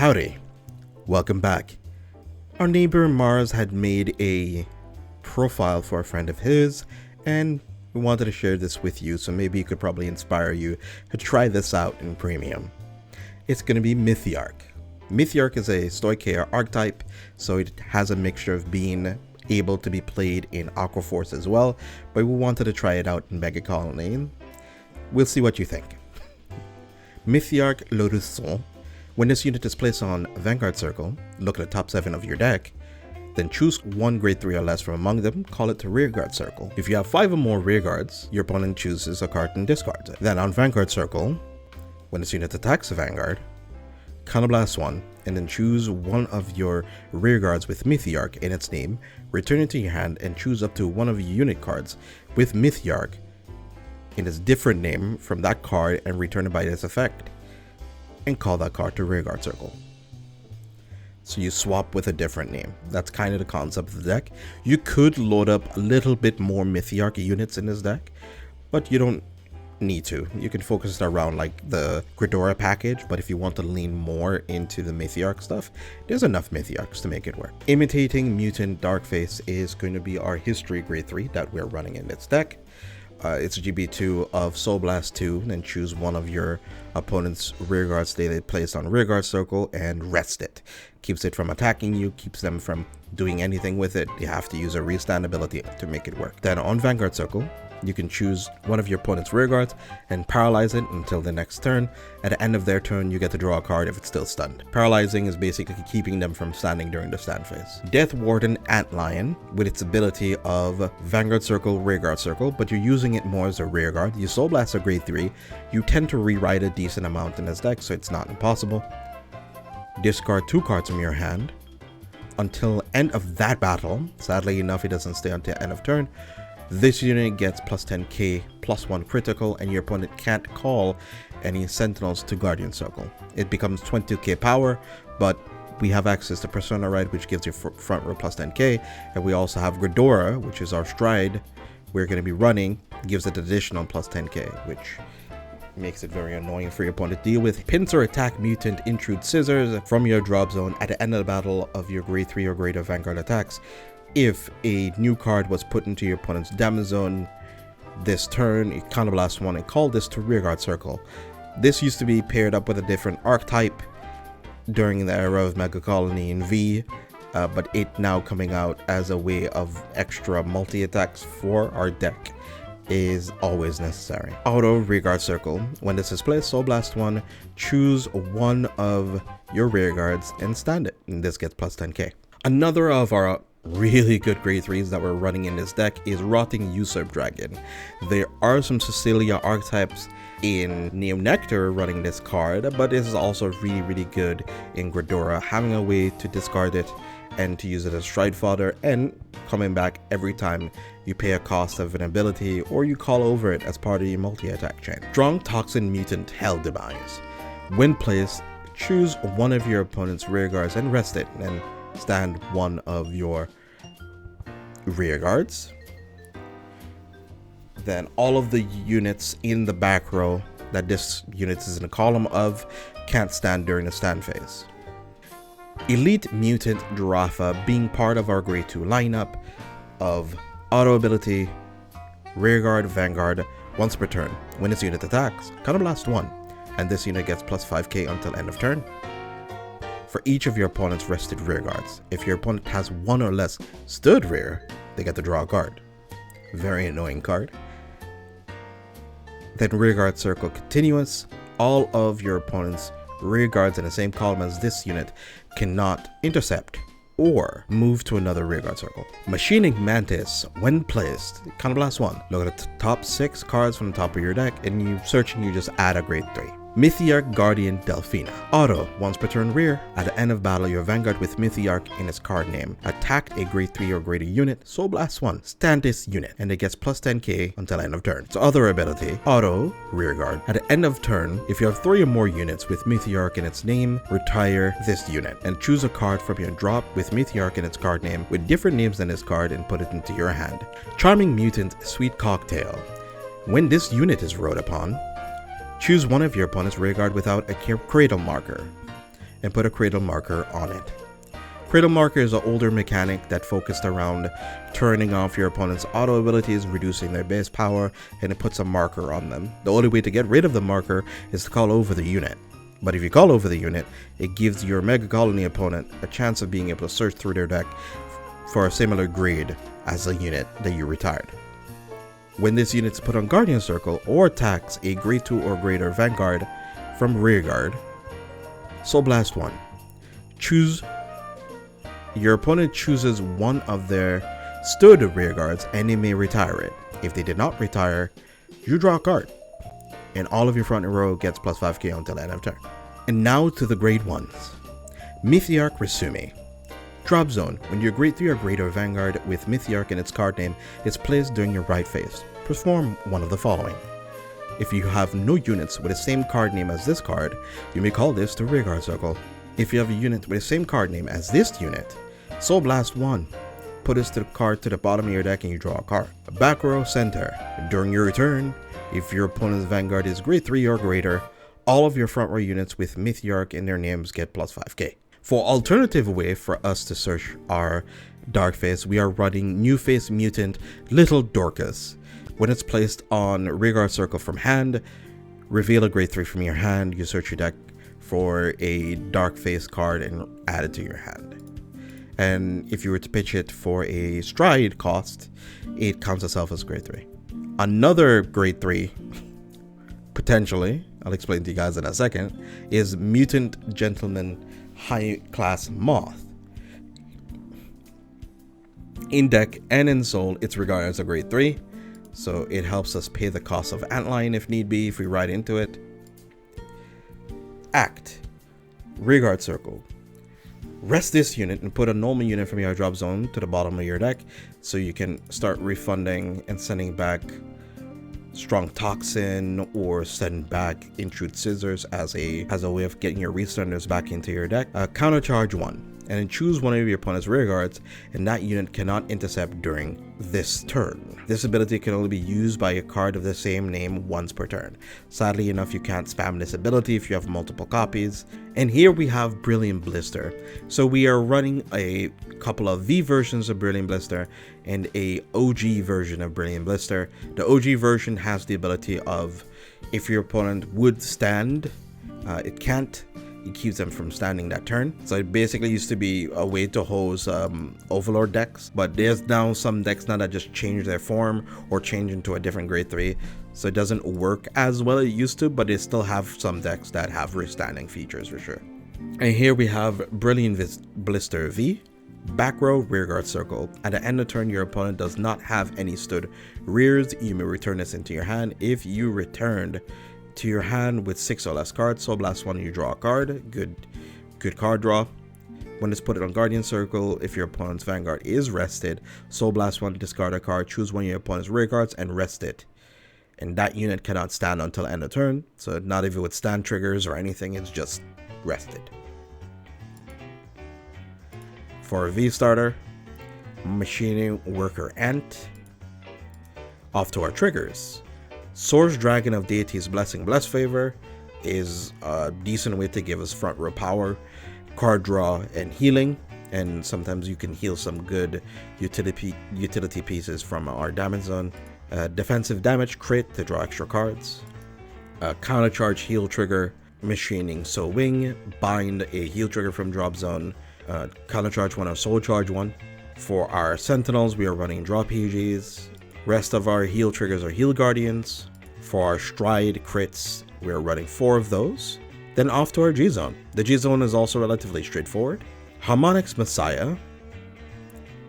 Howdy, welcome back. Our neighbor Mars had made a profile for a friend of his, and we wanted to share this with you, so maybe it could probably inspire you to try this out in premium. It's going to be Mythiarq. Mythiarq is a Stoicheia archetype, so it has a mixture of being able to be played in Aqua Force as well, but we wanted to try it out in Mega Colony. We'll see what you think. Mythiarq Loruson. When this unit is placed on Vanguard Circle, look at the top 7 of your deck, then choose one grade 3 or less from among them, call it to Rearguard Circle. If you have 5 or more Rearguards, your opponent chooses a card and discards it. Then on Vanguard Circle, when this unit attacks a Vanguard, counterblast 1, and then choose one of your Rearguards with Mythiarq in its name, return it to your hand, and choose up to one of your unit cards with Mythiarq in its different name from that card and return it by this effect, and call that card to Rearguard Circle. So you swap with a different name. That's kind of the concept of the deck. You could load up a little bit more Mythiarq units in this deck, but you don't need to. You can focus it around like the Gridora package, but if you want to lean more into the Mythiarq stuff, there's enough Mythiarqs to make it work. Imitating Mutant Darkface is going to be our history grade 3 that we're running in this deck. It's a GB2 of Soul Blast 2, then choose one of your opponent's Rearguards they placed on Rearguard Circle and rest it. Keeps it from attacking you, keeps them from doing anything with it. You have to use a restand ability to make it work. Then on Vanguard Circle, you can choose one of your opponent's Rearguards and paralyze it until the next turn. At the end of their turn, you get to draw a card if it's still stunned. Paralyzing is basically keeping them from standing during the stand phase. Death Warden Antlion, with its ability of Vanguard Circle, Rearguard Circle, but you're using it more as a Rearguard. You Soul Blast a grade 3. You tend to rewrite a decent amount in this deck, so it's not impossible. Discard 2 cards from your hand until end of that battle. Sadly enough, it doesn't stay until end of turn. This unit gets plus 10k, plus 1 critical, and your opponent can't call any Sentinels to Guardian Circle. It becomes 22k power, but we have access to Persona Ride, which gives you front row plus 10k, and we also have Gridora, which is our stride we're going to be running, gives it additional plus 10k, which makes it very annoying for your opponent to deal with. Pincer Attack Mutant Intrude Scissors from your drop zone at the end of the battle of your grade 3 or greater Vanguard attacks. If a new card was put into your opponent's damage zone this turn, you counterblast 1 and call this to Rearguard Circle. This used to be paired up with a different archetype during the era of Mega Colony and V, but it now coming out as a way of extra multi-attacks for our deck is always necessary. Auto Rearguard Circle. When this is placed, Soul Blast 1, choose one of your Rearguards and stand it, and this gets plus 10k. Another of our really good grade 3s that we're running in this deck is Rotting Usurp Dragon. There are some Cecilia archetypes in Neo Nectar running this card, but this is also really good in Gridora, having a way to discard it and to use it as stride fodder and coming back every time you pay a cost of an ability or you call over it as part of your multi-attack chain. Strong Toxin Mutant Hell Demise. When placed, choose one of your opponent's Rearguards and rest it, and stand one of your Rearguards. Then all of the units in the back row that this unit is in a column of can't stand during the stand phase. Elite Mutant Jirafa, being part of our grade 2 lineup of auto ability, Rearguard, Vanguard, once per turn. When this unit attacks, counterblast 1, and this unit gets plus 5k until end of turn. For each of your opponent's rested Rearguards, if your opponent has 1 or less stood rear, they get to draw a card. Very annoying card. Then Rearguard Circle Continuous. All of your opponent's Rearguards in the same column as this unit cannot intercept or move to another Rearguard Circle. Machining Mantis. When placed, counterblast 1. Look at the top 6 cards from the top of your deck, and you just add a grade 3. Mythiarq Guardian Delphina. Auto, once per turn rear. At the end of battle, your Vanguard with Mythiarq in its card name attacked a grade 3 or greater unit, Soul Blast 1, stand this unit, and it gets plus 10k until end of turn. Its other ability, Auto, Rearguard. At the end of turn, if you have 3 or more units with Mythiarq in its name, retire this unit, and choose a card from your drop with Mythiarq in its card name with different names than this card and put it into your hand. Charming Mutant Sweet Cocktail. When this unit is rode upon, choose one of your opponent's Rearguard without a cradle marker. and put a cradle marker on it. Cradle marker is an older mechanic that focused around turning off your opponent's auto abilities, reducing their base power, and it puts a marker on them. The only way to get rid of the marker is to call over the unit. But if you call over the unit, it gives your Mega Colony opponent a chance of being able to search through their deck for a similar grade as the unit that you retired. When this unit is put on Guardian Circle or attacks a grade 2 or greater Vanguard from rearguard, Soul Blast 1. Your opponent chooses one of their stood rearguards and they may retire it. If they did not retire, you draw a card, and all of your front row gets plus 5k until the end of turn. And now to the grade 1s. Mythiarq Resume. Drop zone. When your grade 3 or greater Vanguard with Mythiarq in its card name is placed during your right phase, perform one of the following. If you have no units with the same card name as this card, you may call this the rearguard circle. If you have a unit with the same card name as this unit, Soul Blast 1. Put this card to the bottom of your deck and you draw a card. Back row center. During your return, if your opponent's Vanguard is grade 3 or greater, all of your front row units with Mythiarq in their names get plus 5k. For alternative way for us to search our Dark Face, we are running New Face Mutant Little Dorcas. When it's placed on rearguard circle from hand, reveal a grade 3 from your hand, you search your deck for a Dark Face card and add it to your hand. And if you were to pitch it for a stride cost, it counts itself as grade 3. Another grade 3, potentially, I'll explain to you guys in a second, is Mutant Gentleman High Class Moth. In deck and in soul, it's regarded as a grade 3, so it helps us pay the cost of Antlion if need be, if we ride into it. Act. Rearguard circle. Rest this unit and put a normal unit from your drop zone to the bottom of your deck so you can start refunding and sending back Strong Toxin or send back Intrude Scissors as a way of getting your restunners back into your deck. Countercharge 1 and then choose one of your opponent's rearguards, and that unit cannot intercept during this turn. This ability can only be used by a card of the same name once per turn. Sadly enough, you can't spam this ability if you have multiple copies. And here we have Brilliant Blister. So we are running a couple of V versions of Brilliant Blister and a OG version of Brilliant Blister. The OG version has the ability of, if your opponent would stand, it can't. It keeps them from standing that turn. So it basically used to be a way to hose Overlord decks, but there's now some decks now that just change their form or change into a different grade 3, so it doesn't work as well as it used to, but they still have some decks that have restanding features for sure. And here we have Brilliant Blister V. Back row rearguard circle. At the end of turn, your opponent does not have any stood rears. You may return this into your hand. If you returned to your hand with 6 or less cards, Soul Blast 1, you draw a card. Good card draw. When it's put on Guardian Circle, if your opponent's Vanguard is rested, Soul Blast 1, discard a card, choose one of your opponent's rear cards and rest it. And that unit cannot stand until end of turn, so not even with stand triggers or anything, it's just rested. For a V starter, Machining Worker Ant. Off to our triggers. Source Dragon of Deity's Blessing Bless Favor is a decent way to give us front row power, card draw, and healing. And sometimes you can heal some good utility pieces from our damage zone. Defensive damage crit to draw extra cards. Countercharge heal trigger, Machining Soul Wing, bind a heal trigger from drop zone. Countercharge 1 or Soul Charge 1. For our Sentinels, we are running draw PGs. Rest of our heal triggers are Heal Guardians. For our Stride crits, we are running 4 of those. Then off to our G-Zone. The G-Zone is also relatively straightforward. Harmonix Messiah.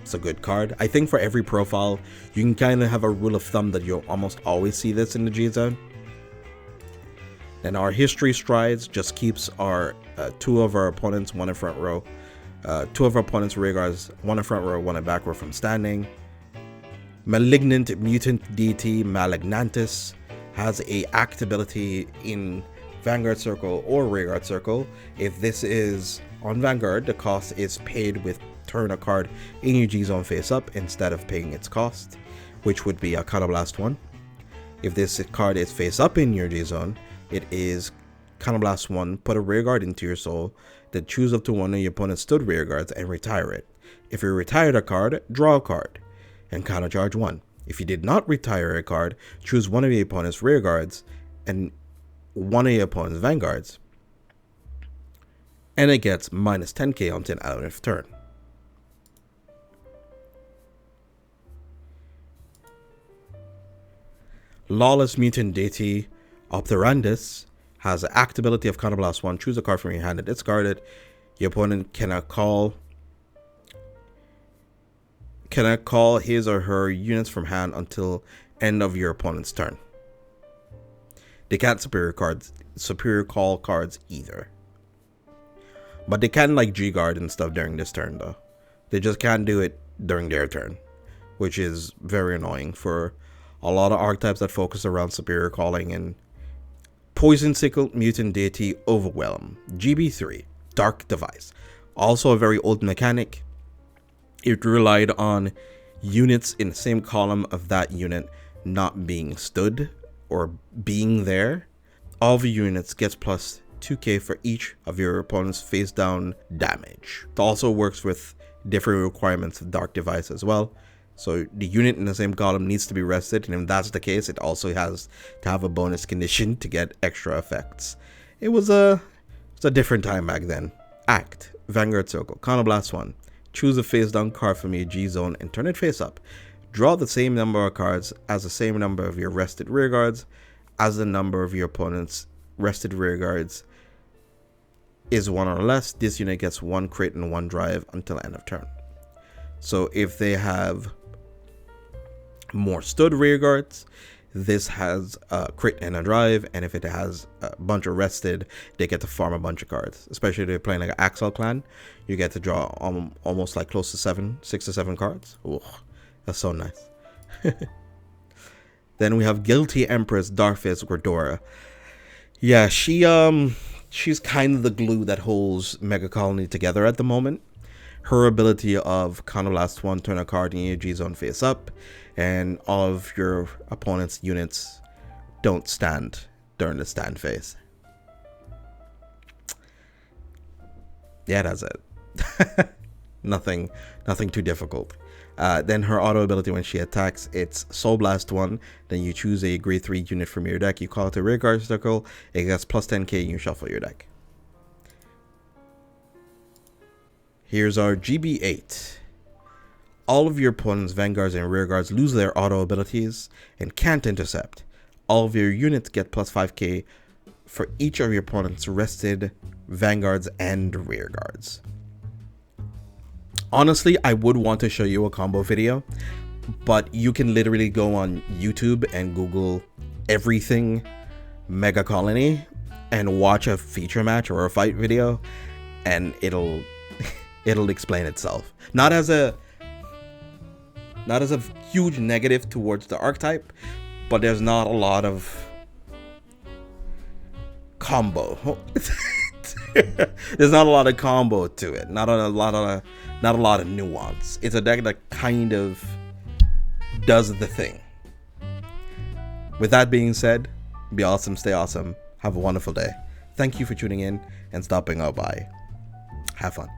It's a good card. I think for every profile, you can kind of have a rule of thumb that you'll almost always see this in the G-Zone. Then our History Strides just keeps our 2 of our opponents, 1 in front row. 2 of our opponents' rearguards, 1 in front row, 1 in back row from standing. Malignant Mutant Deity Malignantis has a act ability in Vanguard Circle or Rearguard Circle. If this is on Vanguard, the cost is paid with turn a card in your G-Zone face up instead of paying its cost, which would be a Counterblast 1. If this card is face up in your G-Zone, it is Counterblast 1, put a rearguard into your soul, then choose up to one of your opponent's stood rearguards and retire it. If you retired a card, draw a card, and countercharge 1. If you did not retire a card, choose one of your opponent's rearguards and one of your opponent's vanguards, and it gets minus 10k until end of turn. Lawless Mutant Deity Opterandus has the act ability of Counterblast 1. Choose a card from your hand and discard it. Your opponent cannot call his or her units from hand until end of your opponent's turn. They can't superior call cards either. But they can like G-Guard and stuff during this turn though. They just can't do it during their turn, which is very annoying for a lot of archetypes that focus around superior calling. And Poison Sickle Mutant Deity Overwhelm, GB3, Dark Device. Also a very old mechanic. It relied on units in the same column of that unit not being stood or being there. All the units gets plus 2k for each of your opponent's face down damage. It also works with different requirements of Dark Device as well. So the unit in the same column needs to be rested, and if that's the case, it also has to have a bonus condition to get extra effects. It was a different time back then. Act, Vanguard Circle, Counterblast 1. Choose a face down card from your G zone and turn it face up. Draw the same number of cards as the same number of your rested rearguards as the number of your opponent's rested rearguards is 1 or less. This unit gets 1 crit and 1 drive until end of turn. So if they have more stood rearguards, this has a crit and a drive, and if it has a bunch of rested, they get to farm a bunch of cards. Especially if they're playing like an Axel clan, you get to draw almost like close to 6 to 7 cards. Ooh, that's so nice. Then we have Guilty Empress Darkface Gordora. Yeah, she's kind of the glue that holds Mega Colony together at the moment. Her ability of Counterblast 1, turn a card in your G zone face up, and all of your opponent's units don't stand during the stand phase. Yeah, that's it. nothing too difficult. Then her auto ability when she attacks, it's Soul Blast 1. Then you choose a grade 3 unit from your deck. You call it a rearguard circle. It gets plus 10k and you shuffle your deck. Here's our GB8. All of your opponent's vanguards and rearguards lose their auto abilities and can't intercept. All of your units get plus 5k for each of your opponent's rested vanguards and rearguards. Honestly, I would want to show you a combo video, but you can literally go on YouTube and Google everything Mega Colony and watch a feature match or a fight video, and it'll explain itself. Not as a huge negative towards the archetype, but there's not a lot of combo. There's not a lot of combo to it. Not a lot of nuance. It's a deck that kind of does the thing. With that being said, be awesome, stay awesome, have a wonderful day. Thank you for tuning in and stopping out by. Have fun.